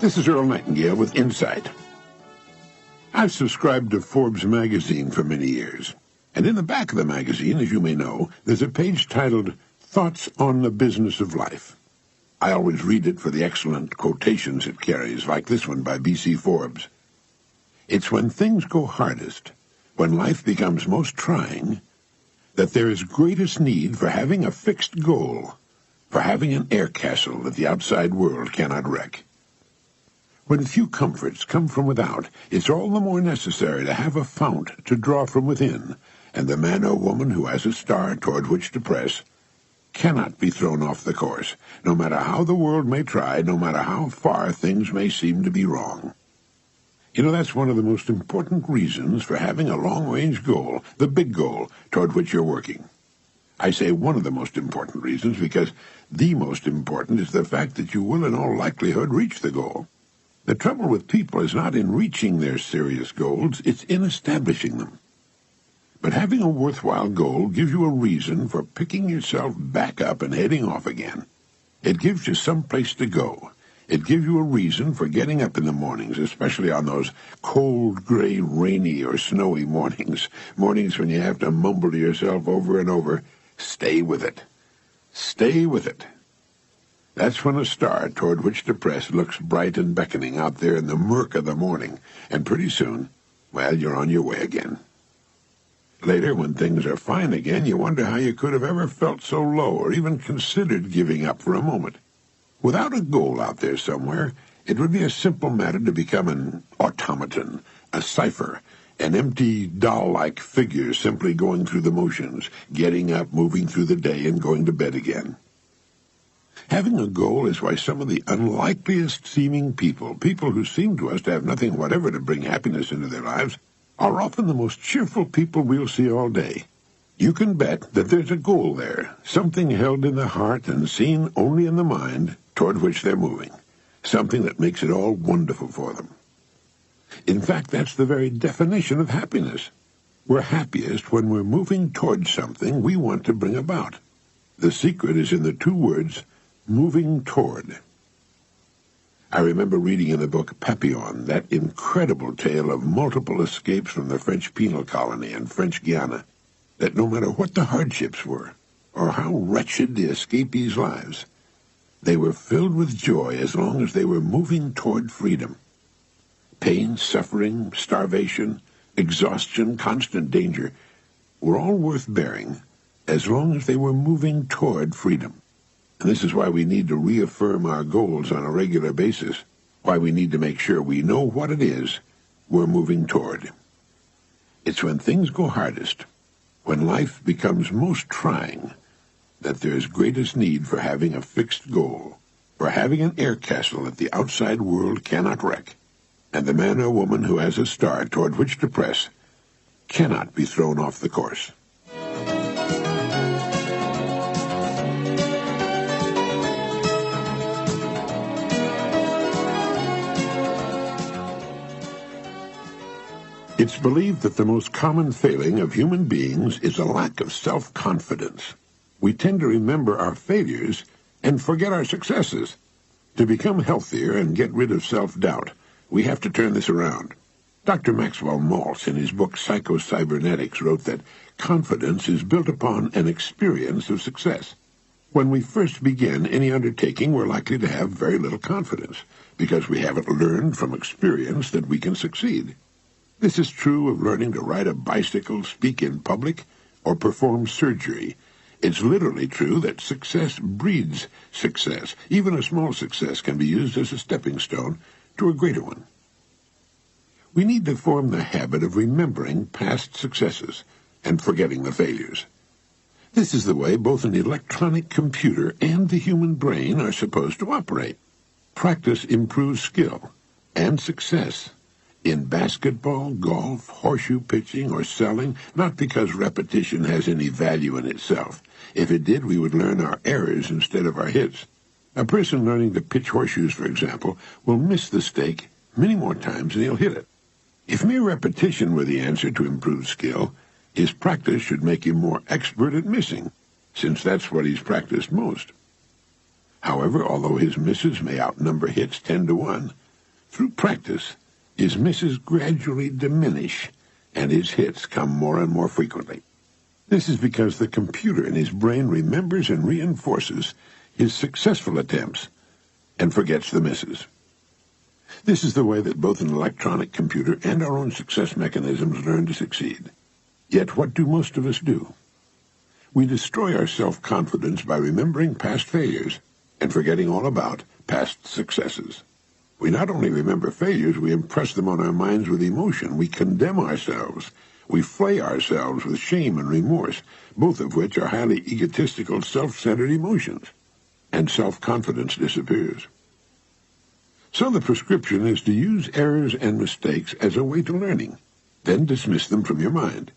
This is Earl Nightingale with Insight. I've subscribed to Forbes magazine for many years, and in the back of the magazine, as you may know, there's a page titled Thoughts on the Business of Life. I always read it for the excellent quotations it carries, like this one by B.C. Forbes. It's when things go hardest, when life becomes most trying, that there is greatest need for having a fixed goal, for having an air castle that the outside world cannot wreck. When few comforts come from without, it's all the more necessary to have a fount to draw from within, and the man or woman who has a star toward which to press cannot be thrown off the course, no matter how the world may try, no matter how far things may seem to be wrong. You know, that's one of the most important reasons for having a long-range goal, the big goal toward which you're working. I say one of the most important reasons because the most important is the fact that you will in all likelihood reach the goal. The trouble with people is not in reaching their serious goals, it's in establishing them. But having a worthwhile goal gives you a reason for picking yourself back up and heading off again. It gives you some place to go. It gives you a reason for getting up in the mornings, especially on those cold, gray, rainy, or snowy mornings when you have to mumble to yourself over and over, stay with it. Stay with it. That's when a star toward which to press looks bright and beckoning out there in the murk of the morning, and pretty soon, well, you're on your way again. Later, when things are fine again, you wonder how you could have ever felt so low or even considered giving up for a moment. Without a goal out there somewhere, it would be a simple matter to become an automaton, a cipher, an empty, doll-like figure simply going through the motions, getting up, moving through the day, and going to bed again. Having a goal is why some of the unlikeliest-seeming people who seem to us to have nothing whatever to bring happiness into their lives, are often the most cheerful people we'll see all day. You can bet that there's a goal there, something held in the heart and seen only in the mind toward which they're moving, something that makes it all wonderful for them. In fact, that's the very definition of happiness. We're happiest when we're moving towards something we want to bring about. The secret is in the two words, moving toward. I remember reading in the book Papillon, that incredible tale of multiple escapes from the French penal colony in French Guiana, that no matter what the hardships were, or how wretched the escapees' lives, they were filled with joy as long as they were moving toward freedom. Pain, suffering, starvation, exhaustion, constant danger were all worth bearing as long as they were moving toward freedom. And this is why we need to reaffirm our goals on a regular basis, why we need to make sure we know what it is we're moving toward. It's when things go hardest, when life becomes most trying, that there's greatest need for having a fixed goal, for having an air castle that the outside world cannot wreck, and the man or woman who has a star toward which to press cannot be thrown off the course. It's believed that the most common failing of human beings is a lack of self-confidence. We tend to remember our failures and forget our successes. To become healthier and get rid of self-doubt, we have to turn this around. Dr. Maxwell Maltz, in his book Psycho-Cybernetics, wrote that confidence is built upon an experience of success. When we first begin any undertaking, we're likely to have very little confidence, because we haven't learned from experience that we can succeed. This is true of learning to ride a bicycle, speak in public, or perform surgery. It's literally true that success breeds success. Even a small success can be used as a stepping stone to a greater one. We need to form the habit of remembering past successes and forgetting the failures. This is the way both an electronic computer and the human brain are supposed to operate. Practice improves skill and success. In basketball, golf, horseshoe pitching, or selling, not because repetition has any value in itself. If it did, we would learn our errors instead of our hits. A person learning to pitch horseshoes, for example, will miss the stake many more times than he'll hit it. If mere repetition were the answer to improved skill, his practice should make him more expert at missing, since that's what he's practiced most. However, although his misses may outnumber hits 10 to 1, Through practice, his misses gradually diminish, and his hits come more and more frequently. This is because the computer in his brain remembers and reinforces his successful attempts and forgets the misses. This is the way that both an electronic computer and our own success mechanisms learn to succeed. Yet what do most of us do? We destroy our self-confidence by remembering past failures and forgetting all about past successes. We not only remember failures, we impress them on our minds with emotion. We condemn ourselves. We flay ourselves with shame and remorse, both of which are highly egotistical, self-centered emotions. And self-confidence disappears. So the prescription is to use errors and mistakes as a way to learning, then dismiss them from your mind.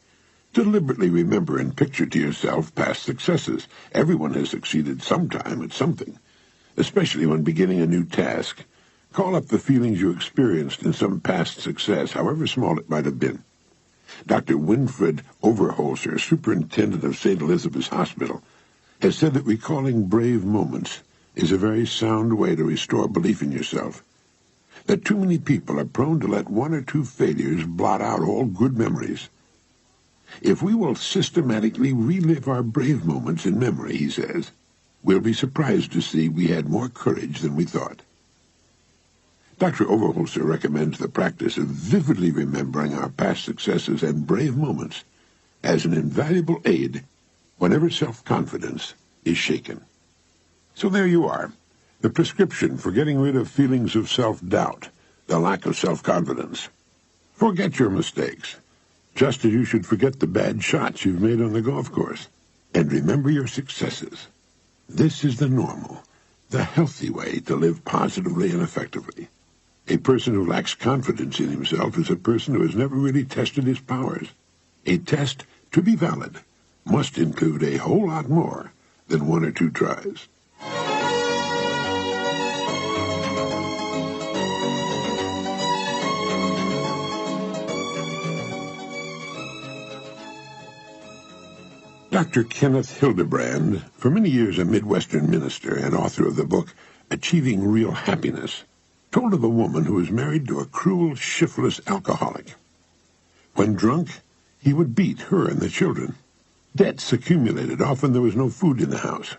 Deliberately remember and picture to yourself past successes. Everyone has succeeded sometime at something, especially when beginning a new task. Call up the feelings you experienced in some past success, however small it might have been. Dr. Winfred Overholser, superintendent of St. Elizabeth's Hospital, has said that recalling brave moments is a very sound way to restore belief in yourself. That too many people are prone to let one or two failures blot out all good memories. If we will systematically relive our brave moments in memory, he says, we'll be surprised to see we had more courage than we thought. Dr. Overholser recommends the practice of vividly remembering our past successes and brave moments as an invaluable aid whenever self-confidence is shaken. So there you are, the prescription for getting rid of feelings of self-doubt, the lack of self-confidence. Forget your mistakes, just as you should forget the bad shots you've made on the golf course, and remember your successes. This is the normal, the healthy way to live positively and effectively. A person who lacks confidence in himself is a person who has never really tested his powers. A test, to be valid, must include a whole lot more than one or two tries. Dr. Kenneth Hildebrand, for many years a Midwestern minister and author of the book Achieving Real Happiness, told of a woman who was married to a cruel, shiftless alcoholic. When drunk, he would beat her and the children. Debts accumulated. Often there was no food in the house.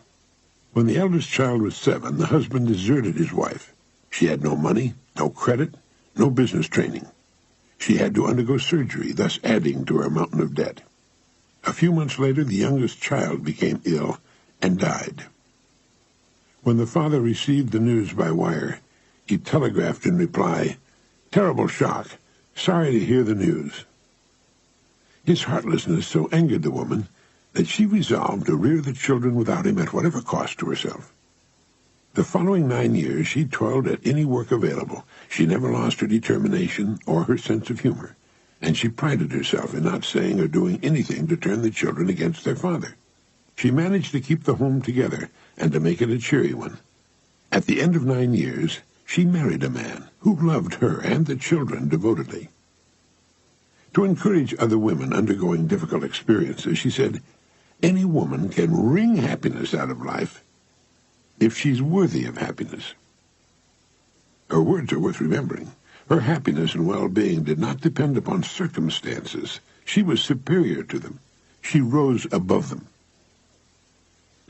When the eldest child was 7, the husband deserted his wife. She had no money, no credit, no business training. She had to undergo surgery, thus adding to her mountain of debt. A few months later, the youngest child became ill and died. When the father received the news by wire, he telegraphed in reply, "Terrible shock. Sorry to hear the news." His heartlessness so angered the woman that she resolved to rear the children without him at whatever cost to herself. The following 9 years she toiled at any work available. She never lost her determination or her sense of humor, and she prided herself in not saying or doing anything to turn the children against their father. She managed to keep the home together and to make it a cheery one. At the end of 9 years, she married a man who loved her and the children devotedly. To encourage other women undergoing difficult experiences, she said, "Any woman can wring happiness out of life if she's worthy of happiness." Her words are worth remembering. Her happiness and well-being did not depend upon circumstances. She was superior to them. She rose above them.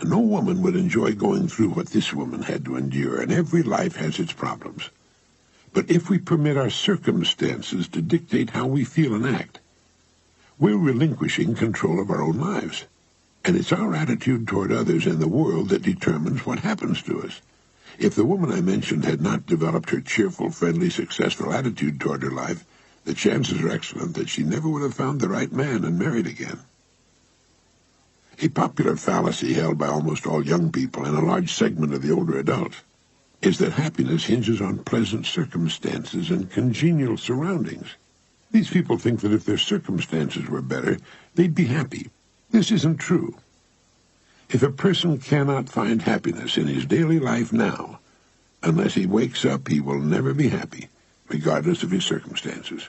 No woman would enjoy going through what this woman had to endure, and every life has its problems. But if we permit our circumstances to dictate how we feel and act, we're relinquishing control of our own lives. And it's our attitude toward others and the world that determines what happens to us. If the woman I mentioned had not developed her cheerful, friendly, successful attitude toward her life, the chances are excellent that she never would have found the right man and married again. A popular fallacy held by almost all young people and a large segment of the older adults is that happiness hinges on pleasant circumstances and congenial surroundings. These people think that if their circumstances were better, they'd be happy. This isn't true. If a person cannot find happiness in his daily life now, unless he wakes up, he will never be happy, regardless of his circumstances.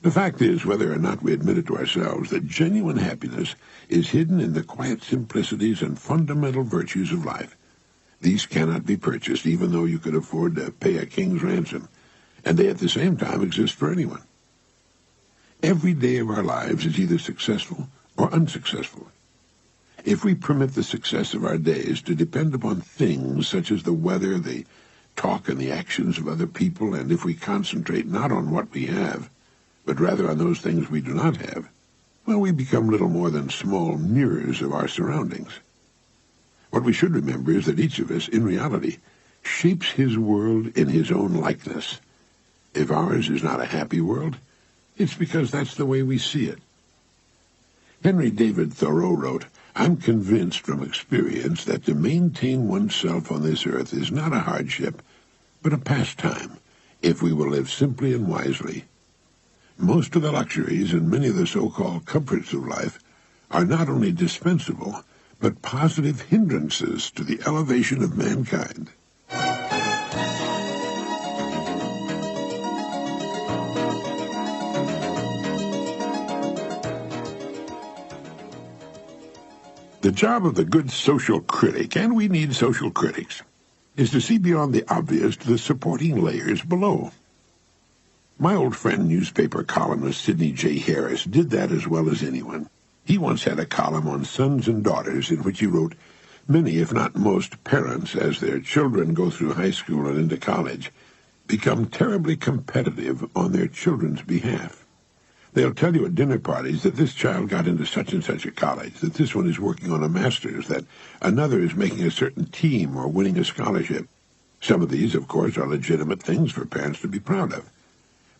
The fact is, whether or not we admit it to ourselves, that genuine happiness is hidden in the quiet simplicities and fundamental virtues of life. These cannot be purchased, even though you could afford to pay a king's ransom, and they at the same time exist for anyone. Every day of our lives is either successful or unsuccessful. If we permit the success of our days to depend upon things such as the weather, the talk and the actions of other people, and if we concentrate not on what we have, but rather on those things we do not have, well, we become little more than small mirrors of our surroundings. What we should remember is that each of us, in reality, shapes his world in his own likeness. If ours is not a happy world, it's because that's the way we see it. Henry David Thoreau wrote, "I'm convinced from experience that to maintain oneself on this earth is not a hardship, but a pastime, if we will live simply and wisely. Most of the luxuries and many of the so-called comforts of life are not only dispensable, but positive hindrances to the elevation of mankind." The job of the good social critic, and we need social critics, is to see beyond the obvious to the supporting layers below. My old friend, newspaper columnist Sidney J. Harris, did that as well as anyone. He once had a column on sons and daughters in which he wrote, "Many, if not most, parents, as their children go through high school and into college, become terribly competitive on their children's behalf. They'll tell you at dinner parties that this child got into such and such a college, that this one is working on a master's, that another is making a certain team or winning a scholarship. Some of these, of course, are legitimate things for parents to be proud of.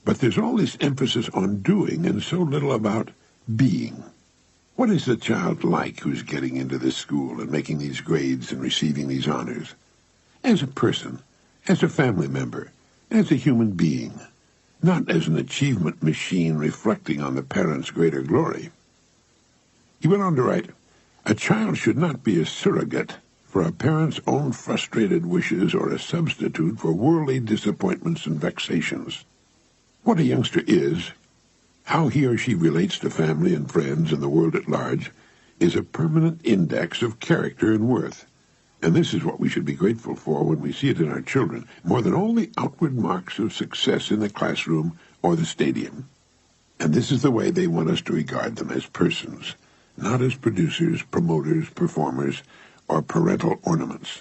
But there's all this emphasis on doing and so little about being. What is the child like who's getting into this school and making these grades and receiving these honors? As a person, as a family member, as a human being, not as an achievement machine reflecting on the parent's greater glory." He went on to write, "A child should not be a surrogate for a parent's own frustrated wishes or a substitute for worldly disappointments and vexations. What a youngster is, how he or she relates to family and friends and the world at large, is a permanent index of character and worth. And this is what we should be grateful for when we see it in our children, more than all the outward marks of success in the classroom or the stadium. And this is the way they want us to regard them, as persons, not as producers, promoters, performers, or parental ornaments."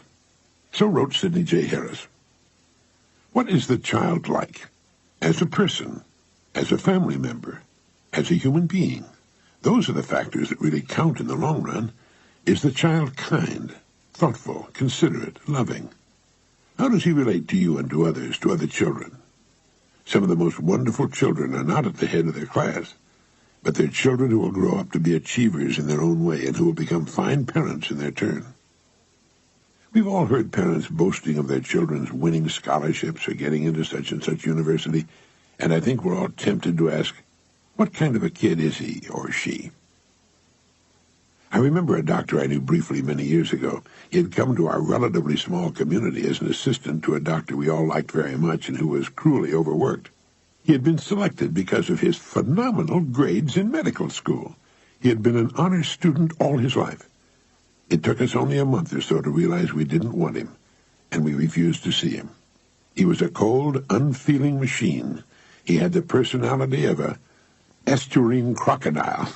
So wrote Sidney J. Harris. What is the child like? As a person, as a family member, as a human being? Those are the factors that really count in the long run. Is the child kind, thoughtful, considerate, loving? How does he relate to you and to others, to other children? Some of the most wonderful children are not at the head of their class, but they're children who will grow up to be achievers in their own way and who will become fine parents in their turn. We've all heard parents boasting of their children's winning scholarships or getting into such and such university, and I think we're all tempted to ask, what kind of a kid is he or she? I remember a doctor I knew briefly many years ago. He had come to our relatively small community as an assistant to a doctor we all liked very much and who was cruelly overworked. He had been selected because of his phenomenal grades in medical school. He had been an honor student all his life. It took us only a month or so to realize we didn't want him, and we refused to see him. He was a cold, unfeeling machine. He had the personality of a estuarine crocodile.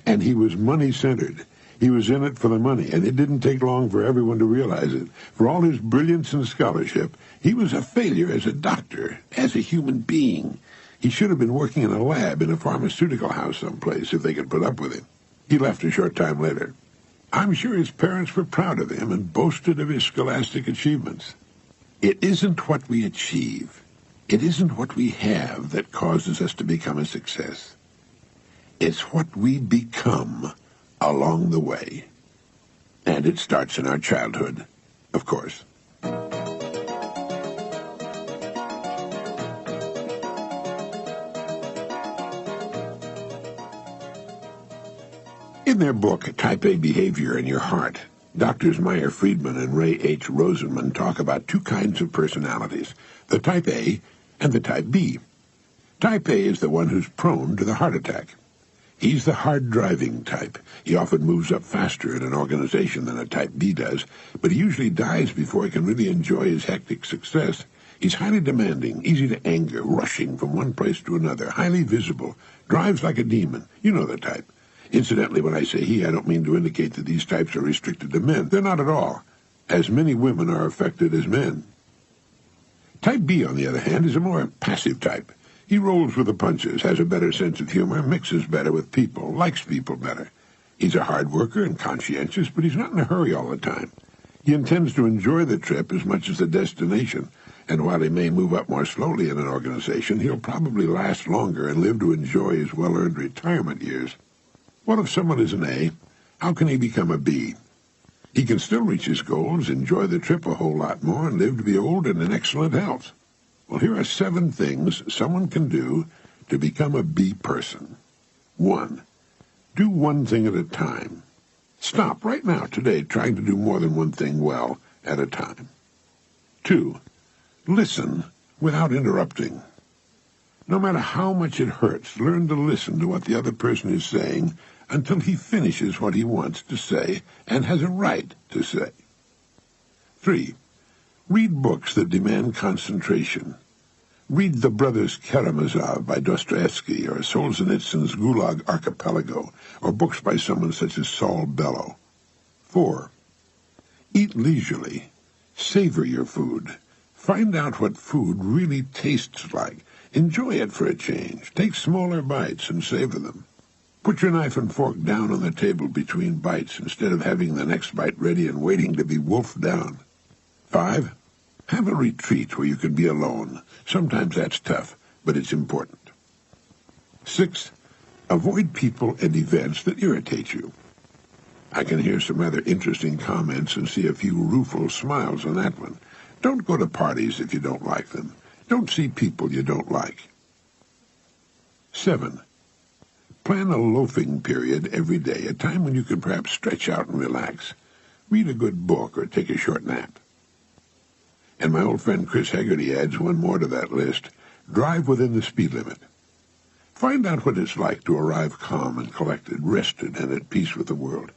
And he was money-centered. He was in it for the money, and it didn't take long for everyone to realize it. For all his brilliance and scholarship, he was a failure as a doctor, as a human being. He should have been working in a lab in a pharmaceutical house someplace if they could put up with him. He left a short time later. I'm sure his parents were proud of him and boasted of his scholastic achievements. It isn't what we achieve, it isn't what we have that causes us to become a success. It's what we become along the way. And it starts in our childhood, of course. In their book, Type A Behavior in Your Heart, Drs. Meyer Friedman and Ray H. Rosenman talk about two kinds of personalities, the Type A and the Type B. Type A is the one who's prone to the heart attack. He's the hard-driving type. He often moves up faster in an organization than a Type B does, but he usually dies before he can really enjoy his hectic success. He's highly demanding, easy to anger, rushing from one place to another, highly visible, drives like a demon. You know the type. Incidentally, when I say he, I don't mean to indicate that these types are restricted to men. They're not at all. As many women are affected as men. Type B, on the other hand, is a more passive type. He rolls with the punches, has a better sense of humor, mixes better with people, likes people better. He's a hard worker and conscientious, but he's not in a hurry all the time. He intends to enjoy the trip as much as the destination, and while he may move up more slowly in an organization, he'll probably last longer and live to enjoy his well-earned retirement years. What if someone is an A? How can he become a B? He can still reach his goals, enjoy the trip a whole lot more, and live to be old and in excellent health. Well, here are 7 things someone can do to become a B person. 1. Do one thing at a time. Stop right now, today, trying to do more than one thing well at a time. 2. Listen without interrupting. No matter how much it hurts, learn to listen to what the other person is saying until he finishes what he wants to say and has a right to say. 3. Read books that demand concentration. Read The Brothers Karamazov by Dostoevsky or Solzhenitsyn's Gulag Archipelago or books by someone such as Saul Bellow. 4. Eat leisurely. Savor your food. Find out what food really tastes like. Enjoy it for a change. Take smaller bites and savor them. Put your knife and fork down on the table between bites instead of having the next bite ready and waiting to be wolfed down. 5. Have a retreat where you can be alone. Sometimes that's tough, but it's important. 6. Avoid people and events that irritate you. I can hear some rather interesting comments and see a few rueful smiles on that one. Don't go to parties if you don't like them. Don't see people you don't like. 7. Plan a loafing period every day, a time when you can perhaps stretch out and relax. Read a good book or take a short nap. And my old friend Chris Hegarty adds one more to that list. Drive within the speed limit. Find out what it's like to arrive calm and collected, rested, and at peace with the world.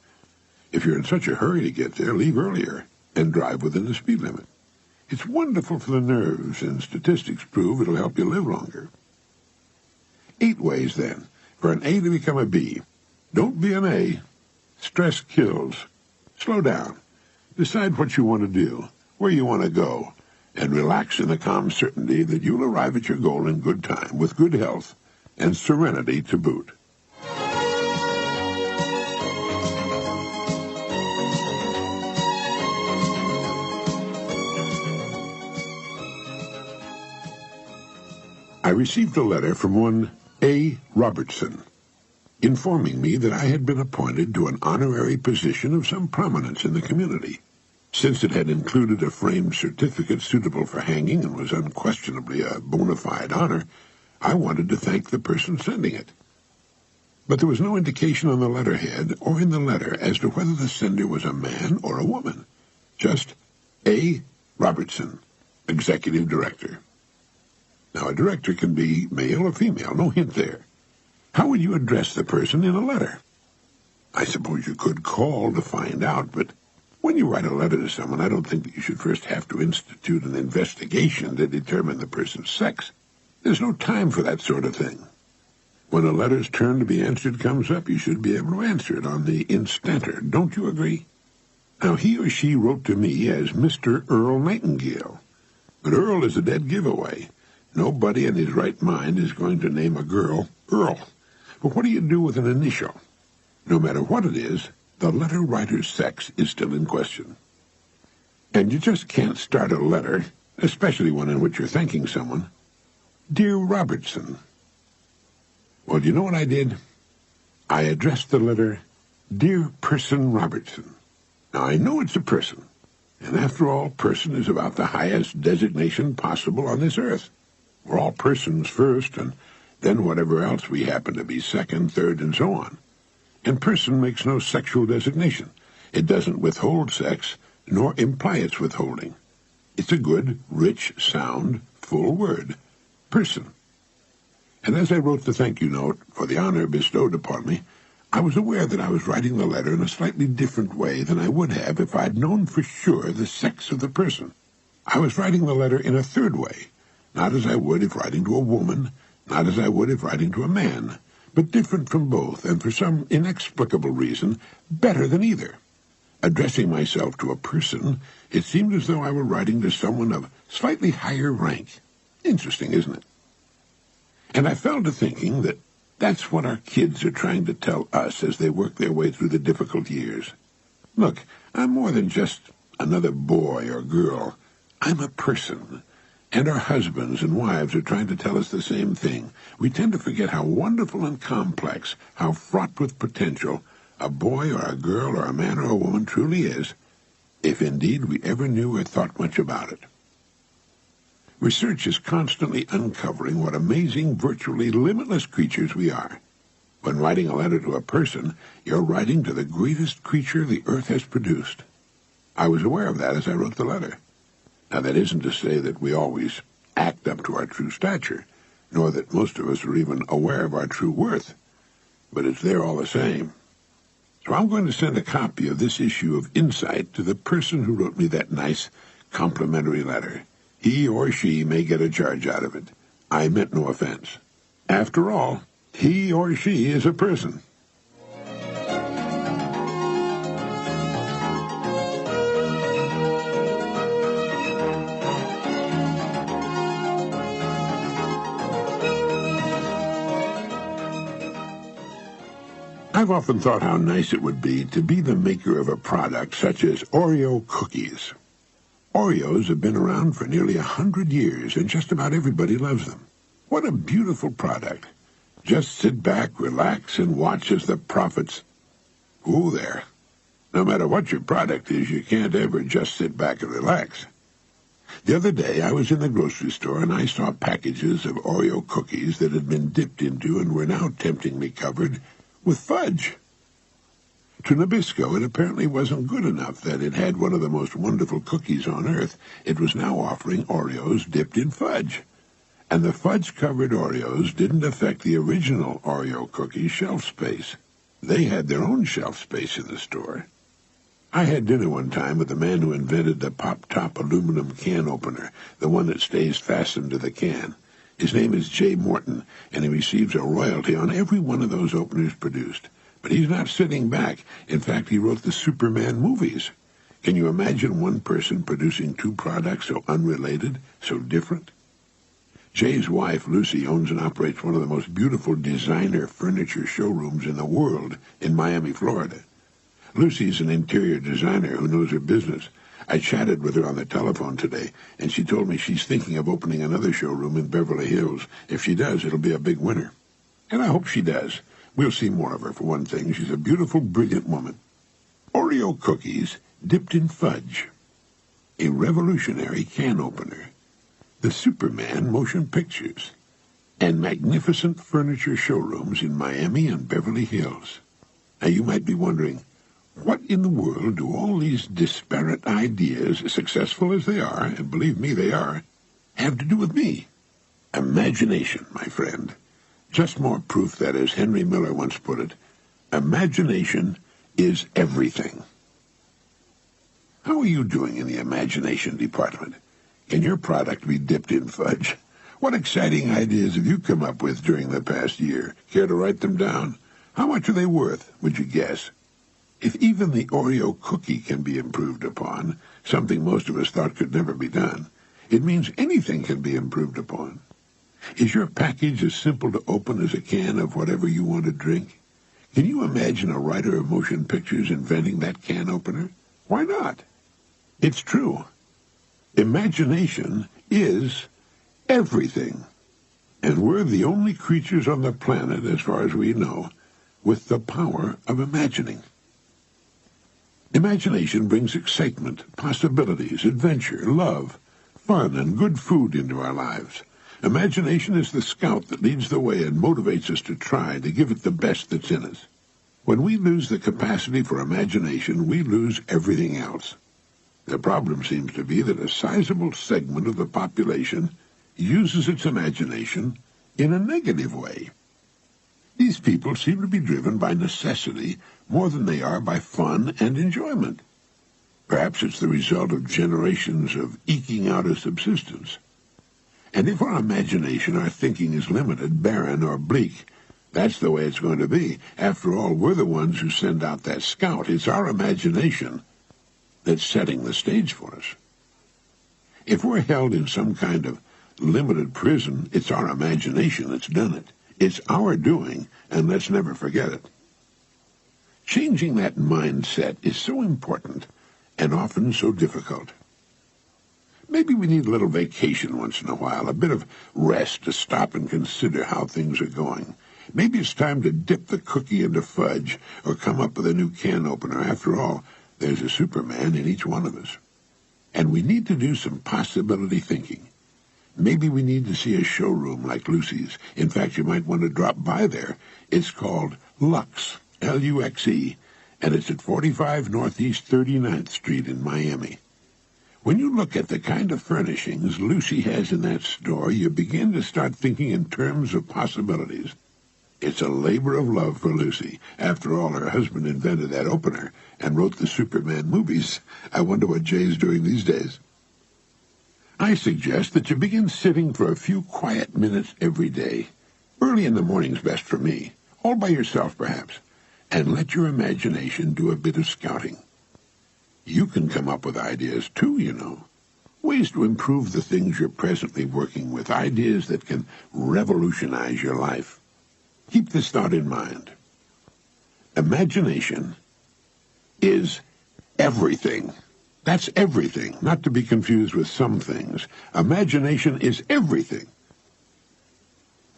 If you're in such a hurry to get there, leave earlier and drive within the speed limit. It's wonderful for the nerves, and statistics prove it'll help you live longer. 8 ways, then, for an A to become a B. Don't be an A. Stress kills. Slow down. Decide what you want to do, where you want to go, and relax in the calm certainty that you'll arrive at your goal in good time, with good health, and serenity to boot. I received a letter from one A. Robertson, informing me that I had been appointed to an honorary position of some prominence in the community. Since it had included a framed certificate suitable for hanging and was unquestionably a bona fide honor, I wanted to thank the person sending it. But there was no indication on the letterhead or in the letter as to whether the sender was a man or a woman. Just A. Robertson, Executive Director. Now, a director can be male or female, no hint there. How would you address the person in a letter? I suppose you could call to find out, but when you write a letter to someone, I don't think that you should first have to institute an investigation to determine the person's sex. There's no time for that sort of thing. When a letter's turn to be answered comes up, you should be able to answer it on the instanter. Don't you agree? Now, he or she wrote to me as Mr. Earl Nightingale. But Earl is a dead giveaway. Nobody in his right mind is going to name a girl Earl. But what do you do with an initial? No matter what it is, the letter writer's sex is still in question. And you just can't start a letter, especially one in which you're thanking someone. Dear Robertson. Well, do you know what I did? I addressed the letter, Dear Person Robertson. Now, I know it's a person, and after all, person is about the highest designation possible on this earth. We're all persons first, and then whatever else we happen to be second, third, and so on. And person makes no sexual designation. It doesn't withhold sex, nor imply its withholding. It's a good, rich, sound, full word. Person. And as I wrote the thank you note for the honor bestowed upon me, I was aware that I was writing the letter in a slightly different way than I would have if I'd known for sure the sex of the person. I was writing the letter in a third way, not as I would if writing to a woman, not as I would if writing to a man, but different from both, and for some inexplicable reason, better than either. Addressing myself to a person, it seemed as though I were writing to someone of slightly higher rank. Interesting, isn't it? And I fell to thinking that that's what our kids are trying to tell us as they work their way through the difficult years. Look, I'm more than just another boy or girl. I'm a person. And our husbands and wives are trying to tell us the same thing. We tend to forget how wonderful and complex, how fraught with potential, a boy or a girl or a man or a woman truly is, if indeed we ever knew or thought much about it. Research is constantly uncovering what amazing, virtually limitless creatures we are. When writing a letter to a person, you're writing to the greatest creature the earth has produced. I was aware of that as I wrote the letter. Now, that isn't to say that we always act up to our true stature, nor that most of us are even aware of our true worth, but it's there all the same. So I'm going to send a copy of this issue of Insight to the person who wrote me that nice, complimentary letter. He or she may get a charge out of it. I meant no offense. After all, he or she is a person. I've often thought how nice it would be to be the maker of a product such as Oreo cookies. Oreos have been around for nearly 100 years, and just about everybody loves them. What a beautiful product. Just sit back, relax, and watch as the profits... Ooh, there. No matter what your product is, you can't ever just sit back and relax. The other day, I was in the grocery store, and I saw packages of Oreo cookies that had been dipped into and were now temptingly covered with fudge. To Nabisco, it apparently wasn't good enough that it had one of the most wonderful cookies on earth. It was now offering Oreos dipped in fudge. And the fudge-covered Oreos didn't affect the original Oreo cookie shelf space. They had their own shelf space in the store. I had dinner one time with the man who invented the pop-top aluminum can opener, the one that stays fastened to the can. His name is Jay Morton, and he receives a royalty on every one of those openers produced. But he's not sitting back. In fact, he wrote the Superman movies. Can you imagine one person producing two products so unrelated, so different? Jay's wife, Lucy, owns and operates one of the most beautiful designer furniture showrooms in the world in Miami, Florida. Lucy's an interior designer who knows her business. I chatted with her on the telephone today, and she told me she's thinking of opening another showroom in Beverly Hills. If she does, it'll be a big winner. And I hope she does. We'll see more of her, for one thing. She's a beautiful, brilliant woman. Oreo cookies dipped in fudge. A revolutionary can opener. The Superman motion pictures. And magnificent furniture showrooms in Miami and Beverly Hills. Now, you might be wondering, what in the world do all these disparate ideas, successful as they are, and believe me they are, have to do with me? Imagination, my friend. Just more proof that, as Henry Miller once put it, imagination is everything. How are you doing in the imagination department? Can your product be dipped in fudge? What exciting ideas have you come up with during the past year? Care to write them down? How much are they worth, would you guess? If even the Oreo cookie can be improved upon, something most of us thought could never be done, it means anything can be improved upon. Is your package as simple to open as a can of whatever you want to drink? Can you imagine a writer of motion pictures inventing that can opener? Why not? It's true. Imagination is everything. And we're the only creatures on the planet, as far as we know, with the power of imagining. Imagination brings excitement, possibilities, adventure, love, fun, and good food into our lives. Imagination is the scout that leads the way and motivates us to try, to give it the best that's in us. When we lose the capacity for imagination, we lose everything else. The problem seems to be that a sizable segment of the population uses its imagination in a negative way. These people seem to be driven by necessity more than they are by fun and enjoyment. Perhaps it's the result of generations of eking out a subsistence. And if our imagination, our thinking is limited, barren, or bleak, that's the way it's going to be. After all, we're the ones who send out that scout. It's our imagination that's setting the stage for us. If we're held in some kind of limited prison, it's our imagination that's done it. It's our doing, and let's never forget it. Changing that mindset is so important and often so difficult. Maybe we need a little vacation once in a while, a bit of rest to stop and consider how things are going. Maybe it's time to dip the cookie into fudge or come up with a new can opener. After all, there's a Superman in each one of us. And we need to do some possibility thinking. Maybe we need to see a showroom like Lucy's. In fact, you might want to drop by there. It's called Lux, L-U-X-E, and it's at 45 Northeast 39th Street in Miami. When you look at the kind of furnishings Lucy has in that store, you begin to start thinking in terms of possibilities. It's a labor of love for Lucy. After all, her husband invented that opener and wrote the Superman movies. I wonder what Jay's doing these days. I suggest that you begin sitting for a few quiet minutes every day. Early in the morning's best for me, all by yourself perhaps, and let your imagination do a bit of scouting. You can come up with ideas too, you know. Ways to improve the things you're presently working with, ideas that can revolutionize your life. Keep this thought in mind. Imagination is everything. That's everything, not to be confused with some things. Imagination is everything.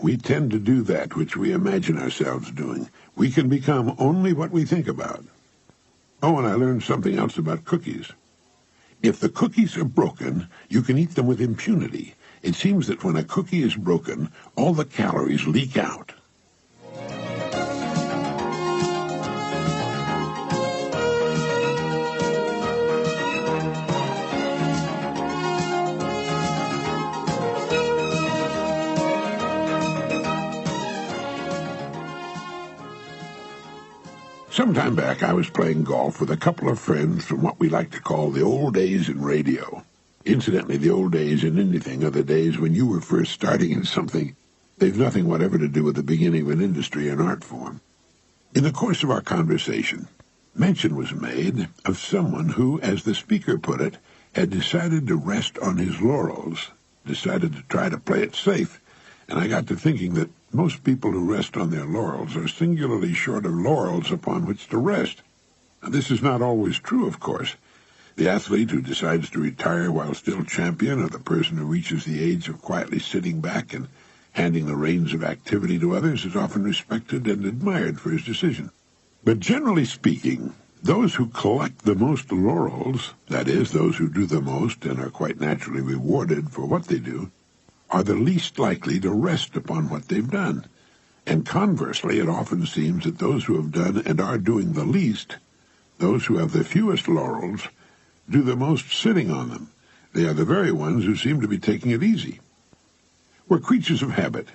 We tend to do that which we imagine ourselves doing. We can become only what we think about. Oh, and I learned something else about cookies. If the cookies are broken, you can eat them with impunity. It seems that when a cookie is broken, all the calories leak out. Some time back, I was playing golf with a couple of friends from what we like to call the old days in radio. Incidentally, the old days in anything are the days when you were first starting in something. They've nothing whatever to do with the beginning of an industry and art form. In the course of our conversation, mention was made of someone who, as the speaker put it, had decided to rest on his laurels, decided to try to play it safe, and I got to thinking that most people who rest on their laurels are singularly short of laurels upon which to rest. Now, this is not always true, of course. The athlete who decides to retire while still champion, or the person who reaches the age of quietly sitting back and handing the reins of activity to others, is often respected and admired for his decision. But generally speaking, those who collect the most laurels, that is, those who do the most and are quite naturally rewarded for what they do, are the least likely to rest upon what they've done. And conversely, it often seems that those who have done and are doing the least, those who have the fewest laurels, do the most sitting on them. They are the very ones who seem to be taking it easy. We're creatures of habit,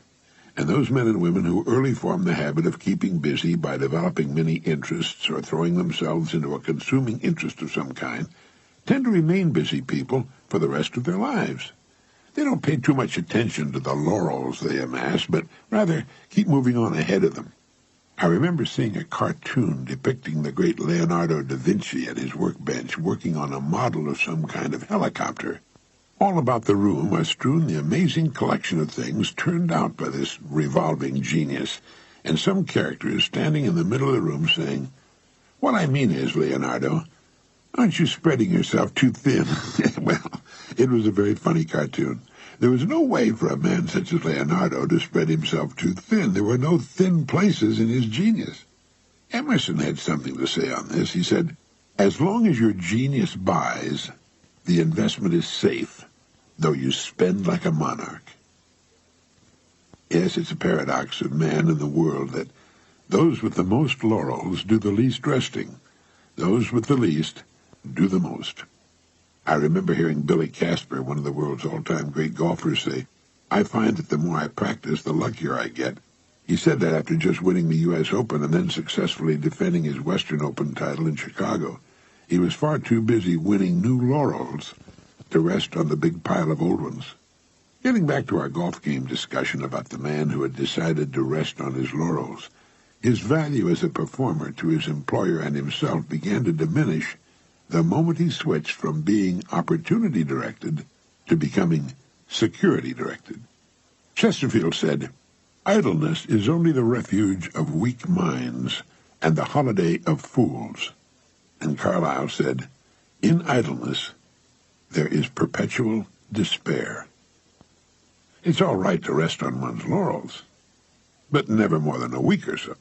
and those men and women who early form the habit of keeping busy by developing many interests or throwing themselves into a consuming interest of some kind tend to remain busy people for the rest of their lives. They don't pay too much attention to the laurels they amass, but rather keep moving on ahead of them. I remember seeing a cartoon depicting the great Leonardo da Vinci at his workbench working on a model of some kind of helicopter. All about the room was strewn the amazing collection of things turned out by this revolving genius, and some character is standing in the middle of the room saying, "What I mean is, Leonardo, aren't you spreading yourself too thin?" Well, it was a very funny cartoon. There was no way for a man such as Leonardo to spread himself too thin. There were no thin places in his genius. Emerson had something to say on this. He said, "As long as your genius buys, the investment is safe, though you spend like a monarch." Yes, it's a paradox of man and the world that those with the most laurels do the least resting. Those with the least do the most. I remember hearing Billy Casper, one of the world's all-time great golfers, say, I find that the more I practice, the luckier I get. He said that after just winning the U.S. Open and then successfully defending his Western Open title in Chicago. He was far too busy winning new laurels to rest on the big pile of old ones. Getting back to our golf game discussion about the man who had decided to rest on his laurels, his value as a performer to his employer and himself began to diminish the moment he switched from being opportunity-directed to becoming security-directed. Chesterfield said, "Idleness is only the refuge of weak minds and the holiday of fools." And Carlyle said, "In idleness there is perpetual despair." It's all right to rest on one's laurels, but never more than a week or so.